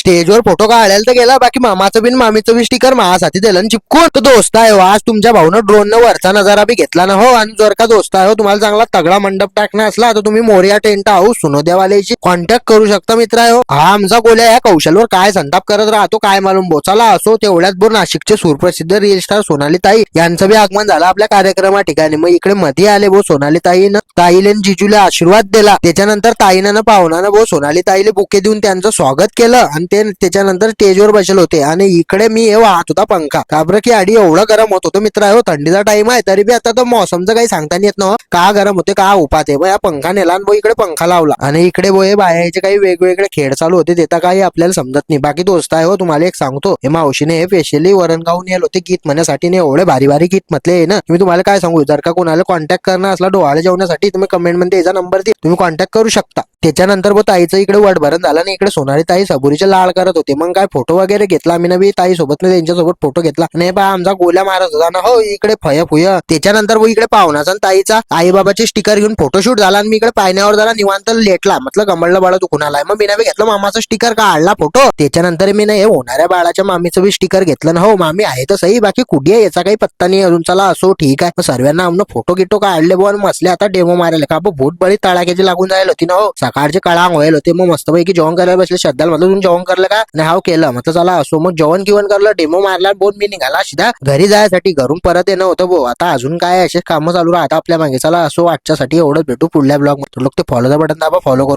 स्टेजवर फोटो काढायला तर गेला, बाकी मामाचं बिन मामीचं बी स्टिकर माझ्यासाठी दिलं चिपकून. तर दोस्त आहे आज तुमच्या भाऊनं ड्रोन वरचा नजारा बी घेतला ना हो. आणि जर का दोस्त आहे तुम्हाला चांगला तगडा मंडप टाकणं असला तर तुम्ही मोरिया टेंट हाऊस सुनोद्यावाल्याची कॉन्टॅक्ट करू शकता मित्र आहे हो. हा आमचा गोल्या या कौशलवर काय संताप करत राहतो काय मालूम. बोचाला असो तेवढ्यात बोर नाशिकचे सुप्रसिद्ध रील स्टार सोनाली ताई यांचं बी आगमन झालं आपल्या कार्यक्रमा ठिकाणी. मग इकडे मध्ये आले भाऊ सोनाली ताईनं ताईले जिजूला आशीर्वाद दिला. त्याच्यानंतर ताईनं पाहुणानं भाऊ सोनाली ताईले बुके देऊन त्यांचं स्वागत केलं आणि ते त्याच्यानंतर स्टेजवर बसले होते. आणि इकडे मी हे वाहत होता पंखा काबर की आधी एवढं गरम होत होतं मित्र आहे. थंडीचा टाइम आहे तरी बी आता तर मोसमचं काही सांगता येत ना का गरम होते का उपात आहे. या पंखा नेला आणि इकडे पंखा लावला आणि इकडे बोय बायाचे काही वेगवेगळे खेळ चालू होते ते तर काही आपल्याला समजत नाही. बाकी दोस्त आहे हो तुम्हाला एक सांगतो हे मावशीने हे स्पेशली वरण गाऊन येल होते गीत म्हणण्यासाठी एवढे भारी भारी गीत म्हटले ना. मी तुम्हाला काय सांगू जर का कोणाला कॉन्टॅक्ट करणं असला डोहाळे जेवण्यासाठी तुम्ही कमेंट मध्ये याचा नंबर दे तुम्ही कॉन्टॅक्ट करू शकता. त्याच्यानंतर बो ताईचं इकडे वटभरण झालं आणि इकडे सोनाली ताई सबुरीचे लाळ करत होते. मग काय फोटो वगैरे घेतला आम्ही नवी ताई सोबत त्यांच्यासोबत फोटो घेतला आणि बा आमचा गोल्या मारत होता ना हो इकडे फय फुय. त्याच्यानंतर वो इकडे पाहुणाचा ताईचा आई बाबाचे स्टिकर घेऊन फोटोशूट झाला आणि मी इकडे पायण्यावर जरा निवांत लेटला म्हटलं कमळला बाळा दुखून आलाय. मग मी नवी घेतलं मामाचा स्टिकर काढला फोटो. त्याच्यानंतर मी हे होणाऱ्या बाळाच्या मामीचं बी स्टिकर घेतलं ना हो. मामी आहे तर सही बाकी कुठे आहे याचा काही पत्ता नाही अजून. चला असो ठीक आहे. सर्वांना आमनं फोटो गिटो काढले बोल मसले आता डेमो मारायला का भूत बळी तळाक्याची लागून जायला होती ना हो. सकाळचे कळांग व्हायला होते. मग मस्तपैकी जेवण करायला बसले. श्रद्धाला म्हटलं तुम्ही जेवण करलं का नाही हाव केलं म्हटलं चला असो. मग जेवण किवण करलं डेमो मारला बोल मी निघाला सीधा घरी जायसाठी. घरून परत येणं होतं भाऊ. आता अजून काय असे कामं चालू राहतात आपल्या मागे. चला असो आजच्यासाठी एवढं भेटू पुढल्या ब्लॉग मध्ये. लोक ते फॉलोचं बटन दाबा फॉलो करू.